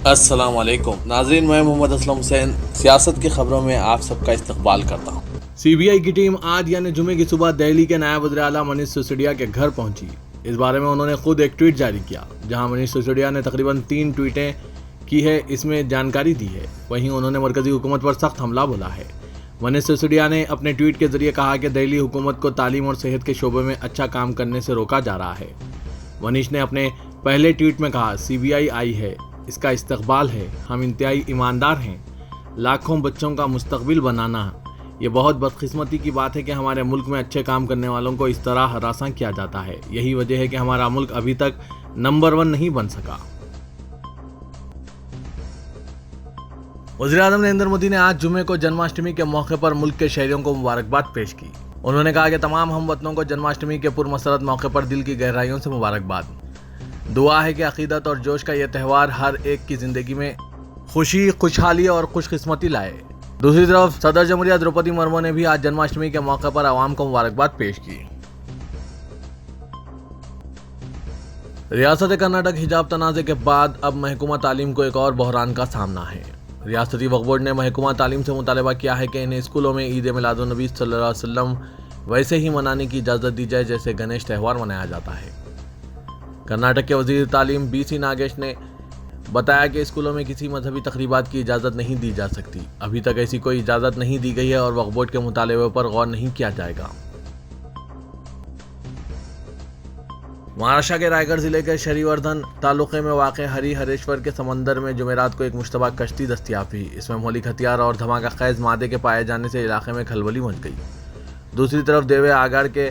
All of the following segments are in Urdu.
السلام علیکم ناظرین، میں محمد اسلم حسین سیاست کی خبروں میں آپ سب کا استقبال کرتا ہوں۔ سی بی آئی کی ٹیم آج یعنی جمعے کی صبح دہلی کے نائب وزیر اعلیٰ منیش سسودیا کے گھر پہنچی۔ اس بارے میں انہوں نے خود ایک ٹویٹ جاری کیا جہاں منیش سسودیا نے تقریباً 3 ٹویٹیں کی ہے، اس میں جانکاری دی ہے۔ وہیں انہوں نے مرکزی حکومت پر سخت حملہ بولا ہے۔ منیش سسودیا نے اپنے ٹویٹ کے ذریعے کہا کہ دہلی حکومت کو تعلیم اور صحت کے شعبے میں اچھا کام کرنے سے روکا جا رہا ہے۔ منیش نے اپنے پہلے ٹویٹ میں کہا، سی بی آئی ہے، اس کا استقبال ہے، ہم انتہائی ایماندار ہیں، لاکھوں بچوں کا مستقبل بنانا۔ یہ بہت بدقسمتی کی بات ہے کہ ہمارے ملک میں اچھے کام کرنے والوں کو اس طرح ہراساں کیا جاتا ہے۔ یہی وجہ ہے کہ ہمارا ملک ابھی تک نمبر 1 نہیں بن سکا۔ وزیر اعظم نریندر مودی نے آج جمعے کو جنماشٹمی کے موقع پر ملک کے شہریوں کو مبارکباد پیش کی۔ انہوں نے کہا کہ تمام ہم وطنوں کو جنماشٹمی کے پرمسرت موقع پر دل کی گہرائیوں سے مبارکباد۔ دعا ہے کہ عقیدت اور جوش کا یہ تہوار ہر ایک کی زندگی میں خوشی، خوشحالی اور خوش قسمتی لائے۔ دوسری طرف صدر جمہوریہ دروپدی مرمو نے بھی آج جنماشٹمی کے موقع پر عوام کو مبارکباد پیش کی۔ ریاست کرناٹک حجاب تنازع کے بعد اب محکمہ تعلیم کو ایک اور بحران کا سامنا ہے۔ ریاستی وقف بورڈ نے محکمہ تعلیم سے مطالبہ کیا ہے کہ انہیں اسکولوں میں عید میلاد النبی صلی اللہ علیہ وسلم ویسے ہی منانے کی اجازت دی جائے جیسے گنیش تہوار منایا جاتا ہے۔ کرناٹک کے وزیر تعلیم بی سی ناگیش نے بتایا کہ اسکولوں میں کسی مذہبی تقریبات کی اجازت نہیں دی جا سکتی۔ ابھی تک ایسی کوئی اجازت نہیں دی گئی ہے اور وقف بورڈ کے مطالبے پر غور نہیں کیا جائے گا۔ مہاراشٹر کے رائے گڑھ ضلع کے شری وردھن تعلقے میں واقع ہری ہریشور کے سمندر میں جمعرات کو ایک مشتبہ کشتی دستیاب ہوئی۔ اس میں مہلک ہتھیار اور دھماکہ خیز مادے کے پائے جانے سے علاقے میں کھلبلی مچ گئی۔ دوسری طرف دیوے آگاڑ کے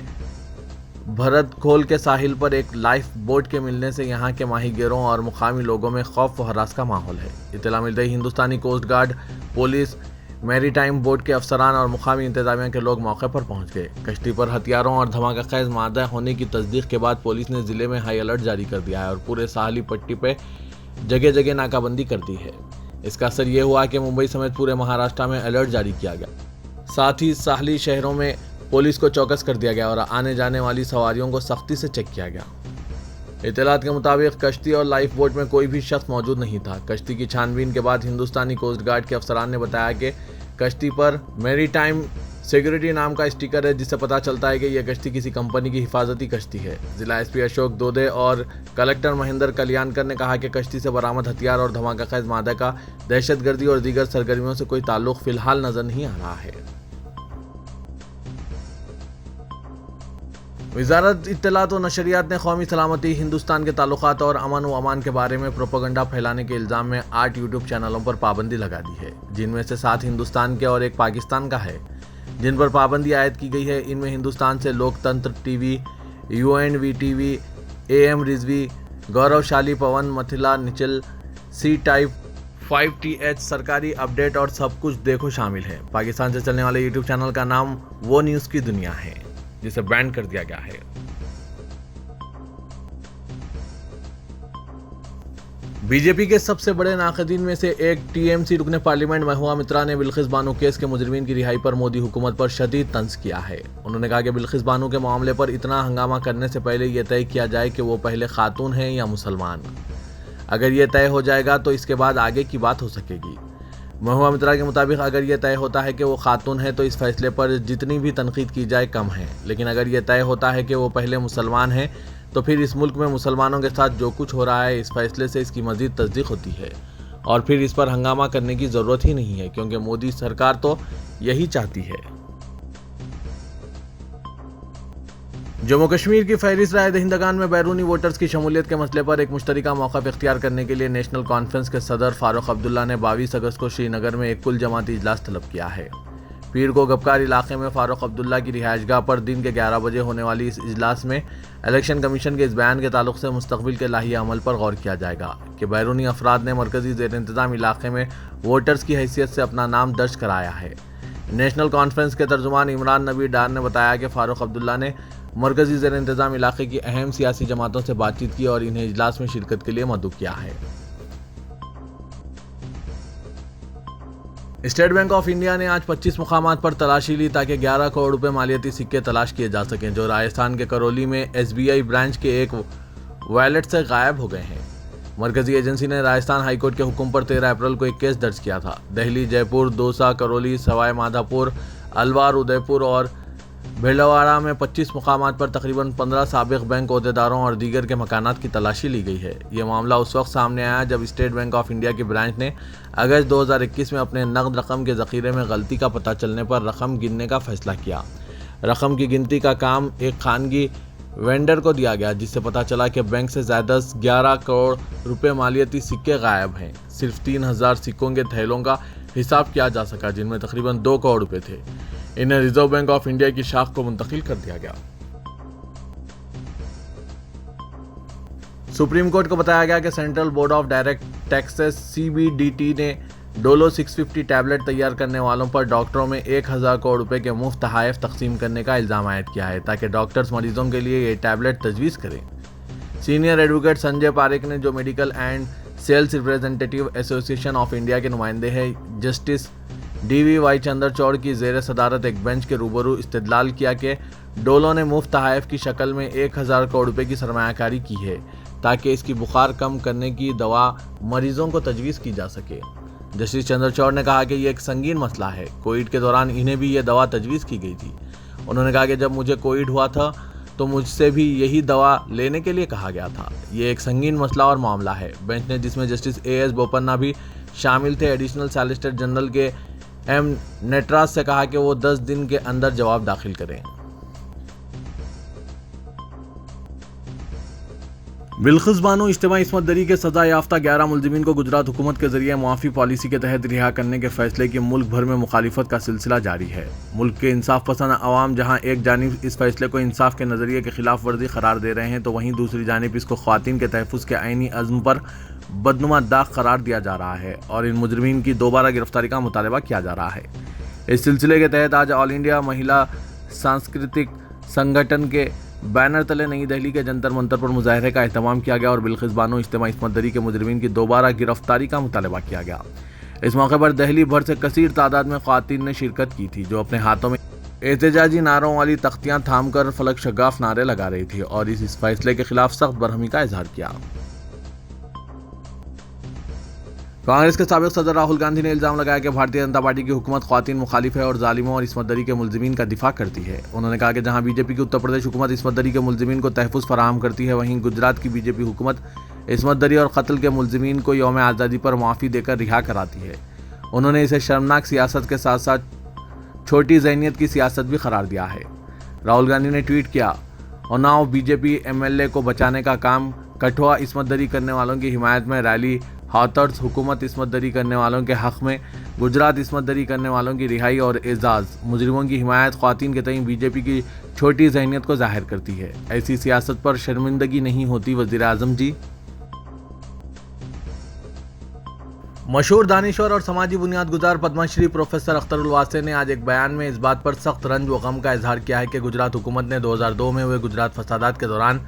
بھرت کھول کے ساحل پر ایک لائف بوٹ کے ملنے سے یہاں کے ماہی گیروں اور مقامی لوگوں میں خوف و ہراس کا ماحول ہے۔ اطلاع ملتے ہی ہندوستانی کوسٹ گارڈ، پولیس، میری ٹائم بوٹ کے افسران اور مقامی انتظامیہ کے لوگ موقع پر پہنچ گئے۔ کشتی پر ہتھیاروں اور دھماکہ خیز مادہ ہونے کی تصدیق کے بعد پولیس نے ضلع میں ہائی الرٹ جاری کر دیا ہے اور پورے ساحلی پٹی پہ جگہ جگہ ناکہ بندی کر دی ہے۔ اس کا اثر یہ ہوا کہ ممبئی سمیت پورے مہاراشٹر میں الرٹ جاری کیا گیا۔ ساتھ ہی ساحلی شہروں میں پولیس کو چوکس کر دیا گیا اور آنے جانے والی سواریوں کو سختی سے چیک کیا گیا۔ اطلاعات کے مطابق کشتی اور لائف بوٹ میں کوئی بھی شخص موجود نہیں تھا۔ کشتی کی چھان بین کے بعد ہندوستانی کوسٹ گارڈ کے افسران نے بتایا کہ کشتی پر میری ٹائم سیکورٹی نام کا اسٹیکر ہے، جس سے پتہ چلتا ہے کہ یہ کشتی کسی کمپنی کی حفاظتی کشتی ہے۔ ضلع ایس پی اشوک دودے اور کلکٹر مہندر کلیانکر نے کہا کہ کشتی سے برآمد ہتھیار اور دھماکہ خیز مادہ کا دہشت گردی اور دیگر سرگرمیوں سے کوئی تعلق فی الحال نظر نہیں آ رہا ہے۔ وزارت اطلاعات و نشریات نے قومی سلامتی، ہندوستان کے تعلقات اور امن و امان کے بارے میں پروپیگنڈا پھیلانے کے الزام میں 8 یوٹیوب چینلوں پر پابندی لگا دی ہے، جن میں سے 7 ہندوستان کے اور 1 پاکستان کا ہے۔ جن پر پابندی عائد کی گئی ہے ان میں ہندوستان سے Loktantra TV, U N V TV, A M Rizvi, Gauravshali, Pawan Mithilanchal, C type 5TH، سرکاری اپڈیٹ اور سب کچھ دیکھو شامل ہے۔ پاکستان سے چلنے والے یوٹیوب چینل کا نام وہ نیوز کی دنیا ہے، جسے بینڈ کر دیا گیا ہے۔ بی جے پی کے سب سے بڑے ناقدین میں سے ایک ٹی ایم سی رکن پارلیمنٹ مہوا مترا نے بلقیس بانو کیس کے مجرمین کی رہائی پر مودی حکومت پر شدید طنز کیا ہے۔ انہوں نے کہا کہ بلقیس بانو کے معاملے پر اتنا ہنگامہ کرنے سے پہلے یہ طے کیا جائے کہ وہ پہلے خاتون ہیں یا مسلمان۔ اگر یہ طے ہو جائے گا تو اس کے بعد آگے کی بات ہو سکے گی۔ مہوا مترا کے مطابق اگر یہ طے ہوتا ہے کہ وہ خاتون ہے تو اس فیصلے پر جتنی بھی تنقید کی جائے کم ہے، لیکن اگر یہ طے ہوتا ہے کہ وہ پہلے مسلمان ہیں تو پھر اس ملک میں مسلمانوں کے ساتھ جو کچھ ہو رہا ہے اس فیصلے سے اس کی مزید تصدیق ہوتی ہے اور پھر اس پر ہنگامہ کرنے کی ضرورت ہی نہیں ہے، کیونکہ مودی سرکار تو یہی چاہتی ہے۔ جموں کشمیر کی فہرست رائے دہندگان میں بیرونی ووٹرز کی شمولیت کے مسئلے پر ایک مشترکہ موقف اختیار کرنے کے لیے نیشنل کانفرنس کے صدر فاروق عبداللہ نے 22 اگست کو سری نگر میں ایک کل جماعتی اجلاس طلب کیا ہے۔ پیر کو گپکار علاقے میں فاروق عبداللہ کی رہائش گاہ پر دن کے 11 بجے ہونے والی اس اجلاس میں الیکشن کمیشن کے اس بیان کے تعلق سے مستقبل کے لائحہ عمل پر غور کیا جائے گا کہ بیرونی افراد نے مرکزی زیر انتظام علاقے میں ووٹرز کی حیثیت سے اپنا نام درج کرایا ہے۔ نیشنل کانفرنس کے ترجمان عمران نبی ڈار نے بتایا کہ فاروق عبداللہ نے مرکزی زیر انتظام علاقے کی اہم سیاسی جماعتوں سے بات چیت کی اور انہیں اجلاس میں شرکت کے لیے مدعو کیا ہے۔ اسٹیٹ بینک آف انڈیا نے آج 25 مقامات پر تلاشی لی تاکہ 11 کروڑ روپے مالیاتی سکے تلاش کیے جا سکیں جو راجستھان کے کرولی میں ایس بی آئی برانچ کے ایک وائلٹ سے غائب ہو گئے ہیں۔ مرکزی ایجنسی نے راجستھان ہائی کورٹ کے حکم پر 13 اپریل کو ایک کیس درج کیا تھا۔ دہلی، جے پور، دوسا، کرولی، سوائی مادھوپور، الوار، ادے پور اور بھیلواڑہ میں 25 مقامات پر تقریباً 15 سابق بینک عہدیداروں اور دیگر کے مکانات کی تلاشی لی گئی ہے۔ یہ معاملہ اس وقت سامنے آیا جب اسٹیٹ بینک آف انڈیا کی برانچ نے اگست 2021 میں اپنے نقد رقم کے ذخیرے میں غلطی کا پتہ چلنے پر رقم گننے کا فیصلہ کیا۔ رقم کی گنتی کا کام ایک خانگی وینڈر کو دیا گیا، جس سے پتہ چلا کہ بینک سے زائد 11 کروڑ روپے مالیتی سکے غائب ہیں۔ صرف 3000 سکوں کے تھیلوں کا حساب کیا جا سکا، جن میں تقریباً 2 کروڑ روپے تھے۔ انہیں ریزرو بینک آف انڈیا کی شاخ کو منتقل کر دیا گیا۔ سپریم کورٹ کو بتایا گیا کہ central board of direct taxes CBDT نے ڈولو 650 ٹیبلٹ تیار کرنے والوں پر ڈاکٹروں میں 1000 کروڑ روپے کے مفت تحائف تقسیم کرنے کا الزام عائد کیا ہے تاکہ ڈاکٹرز مریضوں کے لیے یہ ٹیبلٹ تجویز کریں۔ سینئر ایڈوکیٹ سنجے پاریکھ نے، جو میڈیکل اینڈ سیلز ریپریزنٹیٹیو ایسوسی ایشن آف انڈیا کے نمائندے ہیں، جسٹس DVY چندرچوڑ کی زیر صدارت ایک بینچ کے روبرو استدلال کیا کہ ڈولو نے مفت تحائف کی شکل میں 1000 کروڑ روپے کی سرمایہ کاری کی ہے تاکہ اس کی بخار کم کرنے کی دوا مریضوں کو تجویز کی جا سکے۔ جسٹس چندرچوڑ نے کہا کہ یہ ایک سنگین مسئلہ ہے۔ کووڈ کے دوران انہیں بھی یہ دوا تجویز کی گئی تھی۔ انہوں نے کہا کہ جب مجھے کووڈ ہوا تھا تو مجھ سے بھی یہی دوا لینے کے لیے کہا گیا تھا۔ یہ ایک سنگین مسئلہ اور معاملہ ہے۔ بینچ نے، جس میں جسٹس AS بوپنا بھی شامل تھے، ایڈیشنل سالیسیٹر جنرل کے M نٹراج سے کہا کہ وہ 10 دن کے اندر جواب داخل کریں۔ بلقیس بانو اجتماعی عصمت دری کے سزا یافتہ 11 ملزمین کو گجرات حکومت کے ذریعے معافی پالیسی کے تحت رہا کرنے کے فیصلے کی ملک بھر میں مخالفت کا سلسلہ جاری ہے۔ ملک کے انصاف پسند عوام جہاں ایک جانب اس فیصلے کو انصاف کے نظریے کی خلاف ورزی قرار دے رہے ہیں، تو وہیں دوسری جانب اس کو خواتین کے تحفظ کے آئینی عزم پر بدنما داغ قرار دیا جا رہا ہے اور ان مجرمین کی دوبارہ گرفتاری کا مطالبہ کیا جا رہا ہے۔ اس سلسلے کے تحت آج آل انڈیا مہیلا سانسکرتک سنگھٹن کے بینر تلے نئی دہلی کے جنتر منتر پر مظاہرے کا اہتمام کیا گیا اور بلقیس بانو اجتماعی عصمت دری کے مجرمین کی دوبارہ گرفتاری کا مطالبہ کیا گیا۔ اس موقع پر دہلی بھر سے کثیر تعداد میں خواتین نے شرکت کی تھی، جو اپنے ہاتھوں میں احتجاجی نعروں والی تختیاں تھام کر فلک شگاف نعرے لگا رہی تھی اور اس فیصلے کے خلاف سخت برہمی کا اظہار کیا۔ کانگریس کے سابق صدر راہل گاندھی نے الزام لگایا کہ بھارتیہ جنتا پارٹی کی حکومت خواتین مخالف ہے اور ظالموں اور عصمت دری کے ملزمین کا دفاع کرتی ہے۔ انہوں نے کہا کہ جہاں BJP کی اتر پردیش حکومت عصمت دری کے ملزمین کو تحفظ فراہم کرتی ہے، وہیں گجرات کی BJP حکومت عصمت دری اور قتل کے ملزمین کو یوم آزادی پر معافی دے کر رہا کراتی ہے۔ انہوں نے اسے شرمناک سیاست کے ساتھ ساتھ چھوٹی ذہنیت کی سیاست بھی قرار دیا ہے۔ راہل گاندھی نے ٹویٹ کیا، اناؤ BJP MLA کو بچانے کا کام، کٹھوا عصمت دری کرنے والوں کی حمایت میں ریلی، ہاتھرس حکومت عصمت دری کرنے والوں کے حق میں، گجرات عصمت دری کرنے والوں کی رہائی اور اعزاز، مجرموں کی حمایت، خواتین کے تئیں BJP کی چھوٹی ذہنیت کو ظاہر کرتی ہے۔ ایسی سیاست پر شرمندگی نہیں ہوتی وزیر اعظم جی۔ مشہور دانشور اور سماجی بنیاد گزار پدم شری پروفیسر اختر الواسے نے آج ایک بیان میں اس بات پر سخت رنج و غم کا اظہار کیا ہے کہ گجرات حکومت نے 2002 میں ہوئے گجرات فسادات کے دوران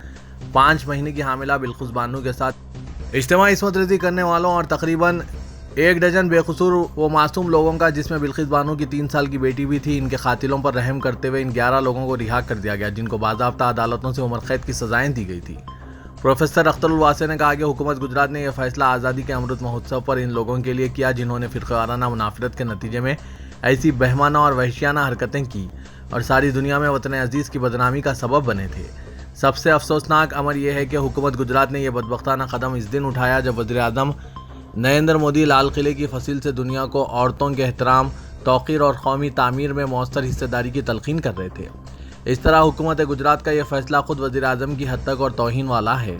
5 مہینے کی حاملہ بلقیس بانو کے ساتھ اجتماعی عصمت ریزی کرنے والوں اور تقریباً 1 ڈزن بے قصور و معصوم لوگوں کا، جس میں بلقیس بانو کی 3 سال کی بیٹی بھی تھی، ان کے قاتلوں پر رحم کرتے ہوئے ان 11 لوگوں کو رہا کر دیا گیا، جن کو باضابطہ عدالتوں سے عمر قید کی سزائیں دی گئی تھی۔ پروفیسر اختر الواسے نے کہا کہ حکومت گجرات نے یہ فیصلہ آزادی کے امرت مہوتسو پر ان لوگوں کے لیے کیا جنہوں نے فرقہ وارانہ منافرت کے نتیجے میں ایسی بہمانہ اور وحشیانہ حرکتیں کی اور ساری دنیا میں وطن عزیز کی بدنامی کا سبب بنے تھے۔ سب سے افسوسناک امر یہ ہے کہ حکومت گجرات نے یہ بدبختانہ قدم اس دن اٹھایا جب وزیر اعظم نریندر مودی لال قلعے کی فصیل سے دنیا کو عورتوں کے احترام، توقیر اور قومی تعمیر میں مؤثر حصہ داری کی تلقین کر رہے تھے۔ اس طرح حکومت گجرات کا یہ فیصلہ خود وزیر اعظم کی حد تک اور توہین والا ہے۔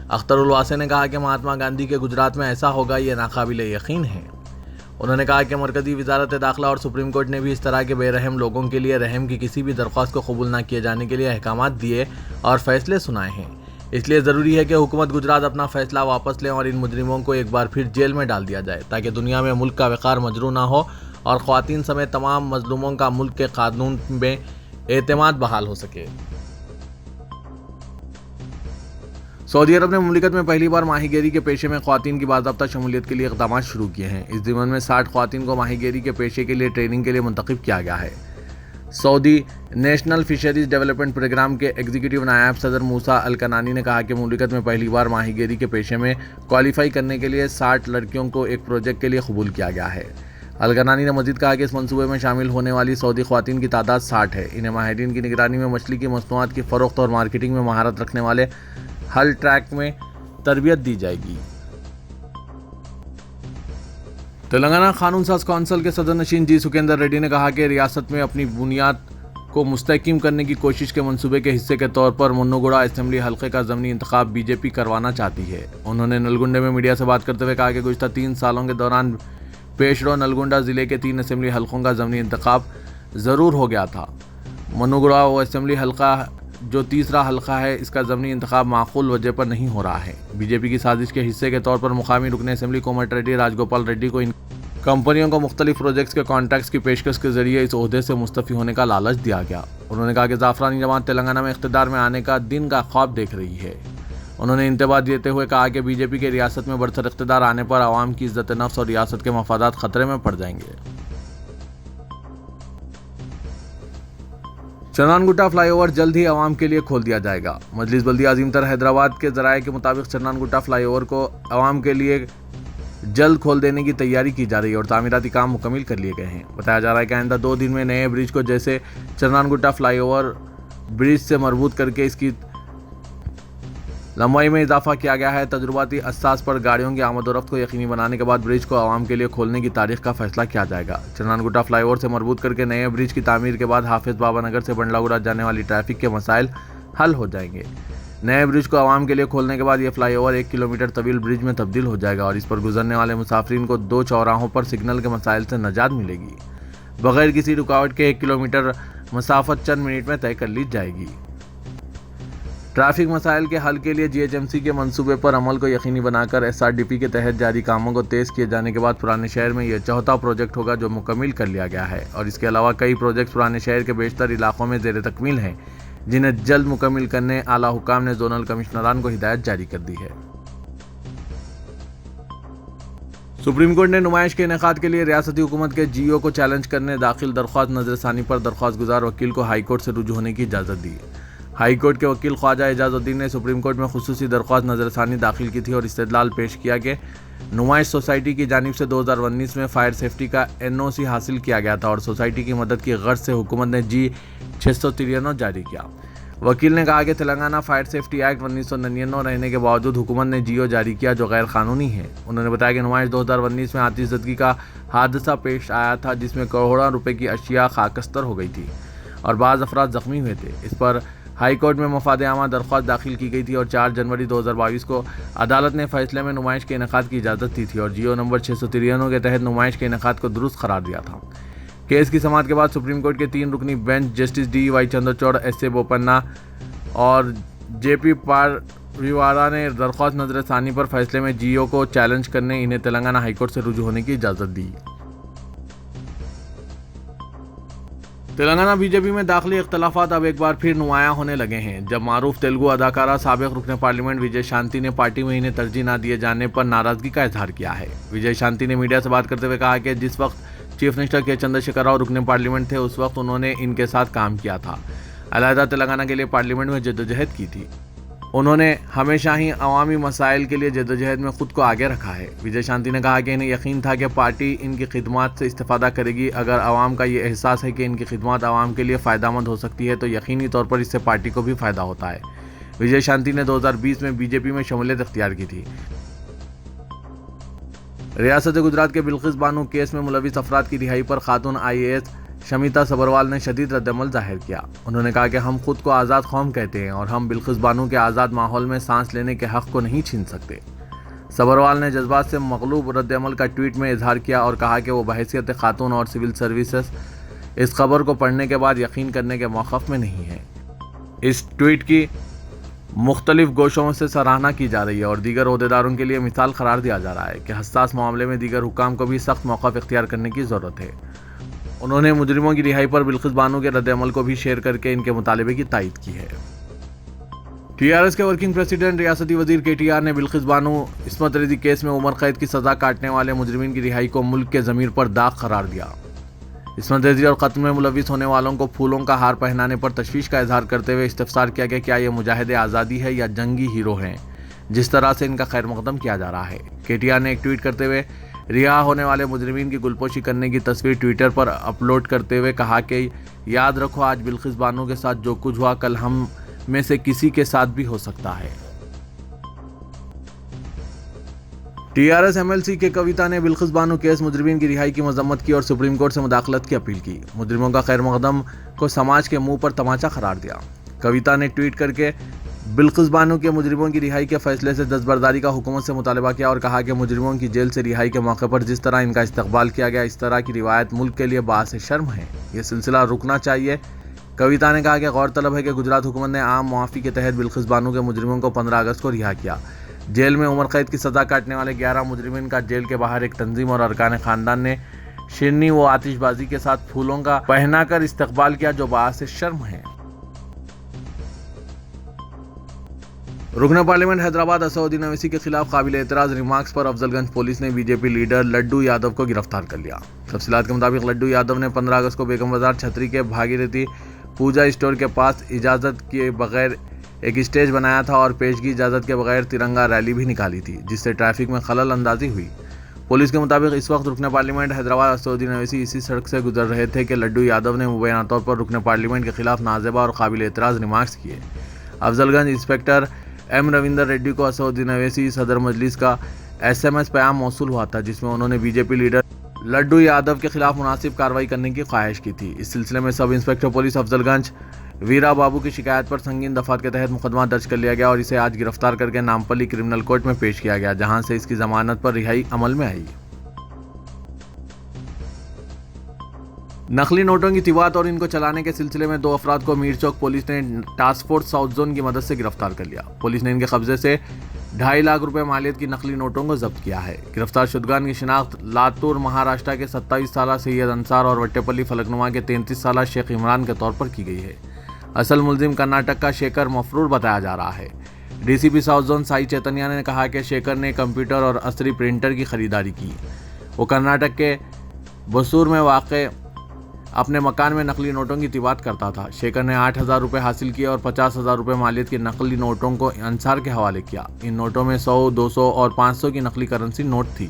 اختر الواسے نے کہا کہ مہاتما گاندھی کے گجرات میں ایسا ہوگا یہ ناقابل یقین ہے۔ انہوں نے کہا کہ مرکزی وزارت داخلہ اور سپریم کورٹ نے بھی اس طرح کے بے رحم لوگوں کے لیے رحم کی کسی بھی درخواست کو قبول نہ کیے جانے کے لیے احکامات دیے اور فیصلے سنائے ہیں۔ اس لیے ضروری ہے کہ حکومت گجرات اپنا فیصلہ واپس لیں اور ان مجرموں کو ایک بار پھر جیل میں ڈال دیا جائے تاکہ دنیا میں ملک کا وقار مجروح نہ ہو اور خواتین سمیت تمام مظلوموں کا ملک کے قانون میں اعتماد بحال ہو سکے۔ سعودی عرب نے مملکت میں پہلی بار ماہی گیری کے پیشے میں خواتین کی باضابطہ شمولیت کے لیے اقدامات شروع کیے ہیں۔ اس ضمن میں 60 خواتین کو ماہی گیری کے پیشے کے لیے ٹریننگ کے لیے منتخب کیا گیا ہے۔ سعودی نیشنل فشریز ڈیولپمنٹ پروگرام کے ایگزیکٹو نائب صدر موسیٰ الکنانی نے کہا کہ مملکت میں پہلی بار ماہی گیری کے پیشے میں کوالیفائی کرنے کے لیے 60 لڑکیوں کو ایک پروجیکٹ کے لیے قبول کیا گیا ہے۔ الکنانی نے مزید کہا کہ اس منصوبے میں شامل ہونے والی سعودی خواتین کی تعداد 60 ہے۔ انہیں ماہرین کی نگرانی میں مچھلی کی مصنوعات کی فروخت اور مارکیٹنگ میں مہارت رکھنے والے ہل ٹریک میں تربیت دی جائے گی۔ تلنگانہ قانون ساز کونسل کے صدر نشین جی سکھیندر ریڈی نے کہا کہ ریاست میں اپنی بنیاد کو مستحکم کرنے کی کوشش کے منصوبے کے حصے کے طور پر منوگوڑا اسمبلی حلقے کا ضمنی انتخاب بی جے پی کروانا چاہتی ہے۔ انہوں نے نلگنڈے میں میڈیا سے بات کرتے ہوئے کہا کہ گزشتہ 3 سالوں کے دوران پیش رو نلگنڈا ضلع کے 3 اسمبلی حلقوں کا ضمنی انتخاب ضرور ہو گیا تھا۔ منوگوڑا وہ اسمبلی حلقہ جو تیسرا حلقہ ہے، اس کا ضمنی انتخاب معقول وجہ پر نہیں ہو رہا ہے۔ بی جے پی کی سازش کے حصے کے طور پر مقامی رکن اسمبلی کومٹ ریڈی راج گوپال ریڈی کو ان کمپنیوں کو مختلف پروجیکٹس کے کانٹریکٹس کی پیشکش کے ذریعے اس عہدے سے مستعفی ہونے کا لالچ دیا گیا۔ انہوں نے کہا کہ زعفرانی جماعت تلنگانہ میں اقتدار میں آنے کا دن کا خواب دیکھ رہی ہے۔ انہوں نے انتباہ دیتے ہوئے کہا کہ بی جے پی کے ریاست میں برسر اقتدار آنے پر عوام کی عزت نفس اور ریاست کے مفادات خطرے میں پڑ جائیں گے۔ چنان گٹا فلائی اوور جلد ہی عوام کے لیے کھول دیا جائے گا۔ مجلس بلدیہ عظیم تر حیدرآباد کے ذرائع کے مطابق چنان گٹا فلائی اوور کو عوام کے لیے جلد کھول دینے کی تیاری کی جا رہی ہے اور تعمیراتی کام مکمل کر لیے گئے ہیں۔ بتایا جا رہا ہے کہ آئندہ 2 دن میں نئے برج کو جیسے چنان گٹا فلائی اوور برج سے مربوط کر کے اس کی لمبائی میں اضافہ کیا گیا ہے۔ تجرباتی اساس پر گاڑیوں کی آمد و رفت کو یقینی بنانے کے بعد برج کو عوام کے لیے کھولنے کی تاریخ کا فیصلہ کیا جائے گا۔ چنان گٹا فلائی اوور سے مربوط کر کے نئے برج کی تعمیر کے بعد حافظ بابا نگر سے بنڈلا گڑا جانے والی ٹریفک کے مسائل حل ہو جائیں گے۔ نئے برج کو عوام کے لیے کھولنے کے بعد یہ فلائی اوور 1 کلومیٹر طویل برج میں تبدیل ہو جائے گا اور اس پر گزرنے والے مسافرین کو 2 چوراہوں پر سگنل کے مسائل سے نجات ملے گی۔ بغیر کسی رکاوٹ کے 1 کلومیٹر مسافت چند منٹ میں طے کر لی جائے گی۔ ٹریفک مسائل کے حل کے لیے جی ایچ ایم سی کے منصوبے پر عمل کو یقینی بنا کر ایس آر ڈی پی کے تحت جاری کاموں کو تیز کیے جانے کے بعد پرانے شہر میں یہ 4تھا پروجیکٹ ہوگا جو مکمل کر لیا گیا ہے اور اس کے علاوہ کئی پروجیکٹ پرانے شہر کے بیشتر علاقوں میں زیر تکمیل ہیں، جنہیں جلد مکمل کرنے اعلیٰ حکام نے زونل کمشنران کو ہدایت جاری کر دی ہے۔ سپریم کورٹ نے نمائش کے انعقاد کے لیے ریاستی حکومت کے جی او کو چیلنج کرنے داخل درخواست نظر ثانی پر درخواست گزار وکیل کو ہائی کورٹ سے رجوع ہونے کی اجازت دی۔ ہائی کورٹ کے وکیل خواجہ اعجاز الدین نے سپریم کورٹ میں خصوصی درخواست نظر ثانی داخل کی تھی اور استدلال پیش کیا کہ نمائش سوسائٹی کی جانب سے 2019 میں فائر سیفٹی کا NOC حاصل کیا گیا تھا اور سوسائٹی کی مدد کی غرض سے حکومت نے G 693 جاری کیا۔ وکیل نے کہا کہ تلنگانہ فائر سیفٹی ایکٹ 1999 رہنے کے باوجود حکومت نے GO جاری کیا جو غیر قانونی ہے۔ انہوں نے بتایا کہ نمائش 2019 میں آتش زدگی کا حادثہ پیش آیا تھا جس میں کروڑوں روپے کی اشیاء خاکستر ہو گئی تھی اور بعض افراد زخمی ہوئے تھے۔ اس پر ہائی کورٹ میں مفاد عامہ درخواست داخل کی گئی تھی اور 4 جنوری 2022 کو عدالت نے فیصلے میں نمائش کے انعقاد کی اجازت دی تھی اور GO نمبر 693 کے تحت نمائش کے انعقاد کو درست قرار دیا تھا۔ کیس کی سماعت کے بعد سپریم کورٹ کے 3 رکنی bench justice DY Chandrachud, SA Bopanna اور JP پارویوارا نے درخواست نظر ثانی پر فیصلے میں GO کو چیلنج کرنے انہیں تلنگانہ ہائی کورٹ سے رجوع ہونے کی اجازت دی۔ تلنگانہ بی جے پی میں داخلی اختلافات اب ایک بار پھر نمایاں ہونے لگے ہیں جب معروف تیلگو اداکارہ سابق رکن پارلیمنٹ وجے شانتی نے پارٹی میں انہیں ترجیح نہ دیے جانے پر ناراضگی کا اظہار کیا ہے۔ وجے شانتی نے میڈیا سے بات کرتے ہوئے کہا کہ جس وقت چیف منسٹر کے چندرشیکھر راؤ رکن پارلیمنٹ تھے اس وقت انہوں نے ان کے ساتھ کام کیا تھا، علیحدہ تلنگانہ کے لیے پارلیمنٹ میں جدوجہد کی تھی۔ انہوں نے ہمیشہ ہی عوامی مسائل کے لیے جدوجہد میں خود کو آگے رکھا ہے۔ وجے شانتی نے کہا کہ انہیں یقین تھا کہ پارٹی ان کی خدمات سے استفادہ کرے گی۔ اگر عوام کا یہ احساس ہے کہ ان کی خدمات عوام کے لیے فائدہ مند ہو سکتی ہے تو یقینی طور پر اس سے پارٹی کو بھی فائدہ ہوتا ہے۔ وجے شانتی نے 2020 میں بی جے پی میں شمولیت اختیار کی تھی۔ ریاست گجرات کے بلقیس بانو کیس میں ملوث افراد کی رہائی پر خاتون IAS شمیتا سبروال نے شدید ردعمل ظاہر کیا۔ انہوں نے کہا کہ ہم خود کو آزاد قوم کہتے ہیں اور ہم بلقیس بانو کے آزاد ماحول میں سانس لینے کے حق کو نہیں چھین سکتے۔ سبروال نے جذبات سے مغلوب ردعمل کا ٹویٹ میں اظہار کیا اور کہا کہ وہ بحیثیت خاتون اور سول سروسز اس خبر کو پڑھنے کے بعد یقین کرنے کے موقف میں نہیں ہیں۔ اس ٹویٹ کی مختلف گوشوں سے سراہنا کی جا رہی ہے اور دیگر عہدیداروں کے لیے مثال قرار دیا جا رہا ہے کہ حساس معاملے میں دیگر حکام کو بھی سخت موقف اختیار کرنے کی ضرورت ہے۔ انہوں نے مجرموں کی رہائی پر بلقیس بانو کے رد عمل کو بھی شیئر کر کے ان کے مطالبے کی تائید کی ہے۔ TRS کے ورکنگ پریزیڈنٹ ریاستی وزیر KTR نے بلقیس بانو عصمت ریزی کیس میں عمر قید کی سزا کاٹنے والے مجرمین کی رہائی کو ملک کے ضمیر پر داغ قرار دیا۔ عصمت ریزی اور قتل میں ملوث ہونے والوں کو پھولوں کا ہار پہنانے پر تشویش کا اظہار کرتے ہوئے استفسار کیا کہ کیا یہ مجاہد آزادی ہے یا جنگی ہیرو ہیں جس طرح سے ان کا خیر مقدم کیا جا رہا ہے۔ کے ٹی آر نے ایک ٹویٹ کرتے ہوئے رہا ہونے والے مجرمین کی گلپوشی کرنے کی تصویر ٹویٹر پر اپلوڈ کرتے ہوئے کہا کہ یاد رکھو آج بلقیس بانو کے ساتھ جو کچھ ہوا کل ہم میں سے کسی کے ساتھ بھی ہو سکتا ہے۔ T R S M L C کے کویتا نے بلقیس بانو کیس مجرمین کی رہائی کی مذمت کی اور سپریم کورٹ سے مداخلت کی اپیل کی۔ مجرموں کا خیر مقدم کو سماج کے منہ پر تماچا قرار دیا۔ کویتا نے ٹویٹ کر کے بلقیس بانو کے مجرموں کی رہائی کے فیصلے سے دستبرداری کا حکومت سے مطالبہ کیا اور کہا کہ مجرموں کی جیل سے رہائی کے موقع پر جس طرح ان کا استقبال کیا گیا اس طرح کی روایت ملک کے لیے باعث شرم ہے، یہ سلسلہ رکنا چاہیے۔ کویتا نے کہا کہ غور طلب ہے کہ گجرات حکومت نے عام معافی کے تحت بلقیس بانو کے مجرموں کو 15 اگست کو رہا کیا۔ جیل میں عمر قید کی سزا کاٹنے والے 11 مجرمین کا جیل کے باہر ایک تنظیم اور ارکان خاندان نے شیرنی و آتش بازی کے ساتھ پھولوں کا پہنا کر استقبال کیا جو باعث شرم ہے۔ رکن پارلیمنٹ حیدرآباد اسدالدین اویسی کے خلاف قابل اعتراض ریمارکس پر افضل گنج پولیس نے بی جے پی لیڈر لڈو یادو کو گرفتار کر لیا۔ تفصیلات کے مطابق لڈو یادو نے 15 اگست کو بیگم بازار چھتری کے بھاگیرتھی پوجا اسٹور کے پاس اجازت کے بغیر ایک اسٹیج بنایا تھا اور پیشگی اجازت کے بغیر ترنگا ریلی بھی نکالی تھی جس سے ٹریفک میں خلل اندازی ہوئی۔ پولیس کے مطابق اس وقت رکن پارلیمنٹ حیدرآباد اسدالدین اویسی اسی سڑک سے گزر رہے تھے کہ لڈو یادو نے مبینہ طور پر رکن پارلیمنٹ کے خلاف نازیبا اور قابل اعتراض ریمارکس کیے۔ افضل گنج انسپکٹر ایم رویندر ریڈی کو اسدالدین اویسی صدر مجلس کا ایس ایم ایس پیغام موصول ہوا تھا جس میں انہوں نے بی جے پی لیڈر لڈو یادو کے خلاف مناسب کارروائی کرنے کی خواہش کی تھی۔ اس سلسلے میں سب انسپکٹر پولیس افضل گنج ویرا بابو کی شکایت پر سنگین دفعات کے تحت مقدمہ درج کر لیا گیا اور اسے آج گرفتار کر کے نامپلی کرمنل کورٹ میں پیش کیا گیا جہاں سے اس کی ضمانت پر رہائی عمل میں آئی۔ نقلی نوٹوں کی طباعت اور ان کو چلانے کے سلسلے میں 2 افراد کو میر چوک پولیس نے ٹاسک فورس ساؤتھ زون کی مدد سے گرفتار کر لیا۔ پولیس نے ان کے قبضے سے 2.5 لاکھ روپے مالیت کی نقلی نوٹوں کو ضبط کیا ہے۔ گرفتار شدگان کی شناخت لاتور مہاراشٹر کے 27 سالہ سید انصار اور وٹے پلی فلکنما کے 33 سالہ شیخ عمران کے طور پر کی گئی ہے۔ اصل ملزم کرناٹک کا شیکر مفرور بتایا جا رہا ہے۔ ڈی سی پی ساؤتھ زون سائی چیتنیا نے کہا کہ شیکر نے کمپیوٹر اور عصری پرنٹر کی خریداری کی۔ وہ کرناٹک کے بسور میں واقع اپنے مکان میں نقلی نوٹوں کی طباعت کرتا تھا۔ شیکر نے 8,000 روپے حاصل کیے اور 50,000 روپے مالیت کے نقلی نوٹوں کو انصار کے حوالے کیا۔ ان نوٹوں میں 100، 200 اور 500 کی نقلی کرنسی نوٹ تھی۔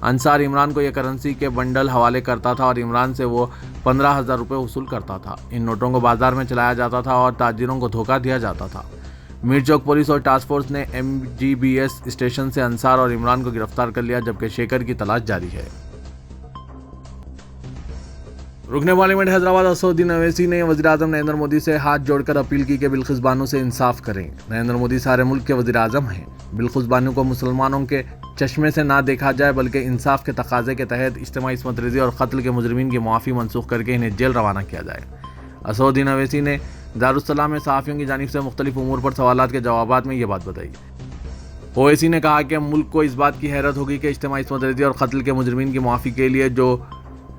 انصار عمران کو یہ کرنسی کے بنڈل حوالے کرتا تھا اور عمران سے وہ 15,000 روپے وصول کرتا تھا۔ ان نوٹوں کو بازار میں چلایا جاتا تھا اور تاجروں کو دھوکہ دیا جاتا تھا۔ میر چوک پولیس اور ٹاسک فورس نے MGBS اسٹیشن سے انصار اور عمران کو گرفتار کر لیا جبکہ شیکر کی تلاش جاری ہے۔ رکن پارلیمنٹ حیدرآباد اسدالدین اویسی نے وزیر اعظم نریندر مودی سے ہاتھ جوڑ کر اپیل کی کہ بلقیس بانو سے انصاف کریں۔ نریندر مودی سارے ملک کے وزیر اعظم ہیں۔ بلقیس بانو کو مسلمانوں کے چشمے سے نہ دیکھا جائے بلکہ انصاف کے تقاضے کے تحت اجتماعی عصمت ریزی اور قتل کے مجرمین کی معافی منسوخ کر کے انہیں جیل روانہ کیا جائے۔ اسدالدین اویسی نے دارالسلام میں صحافیوں کی جانب سے مختلف امور پر سوالات کے جوابات میں یہ بات بتائی۔ اویسی نے کہا کہ ملک کو اس بات کی حیرت ہوگی کہ اجتماعی عصمت ریزی اور قتل کے مجرمین کی معافی کے لیے جو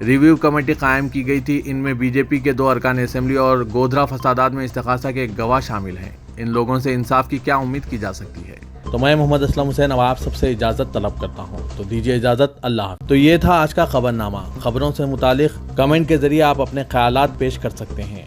ریویو کمیٹی قائم کی گئی تھی ان میں بی جے پی کے 2 ارکان اسمبلی اور گودھرا فسادات میں استغاثہ کے ایک گواہ شامل ہیں۔ ان لوگوں سے انصاف کی کیا امید کی جا سکتی ہے؟ تو میں محمد اسلم حسین اب آپ سب سے اجازت طلب کرتا ہوں، تو دیجیے اجازت، اللہ حافظ۔ تو یہ تھا آج کا خبرنامہ۔ خبروں سے متعلق کمنٹ کے ذریعے آپ اپنے خیالات پیش کر سکتے ہیں۔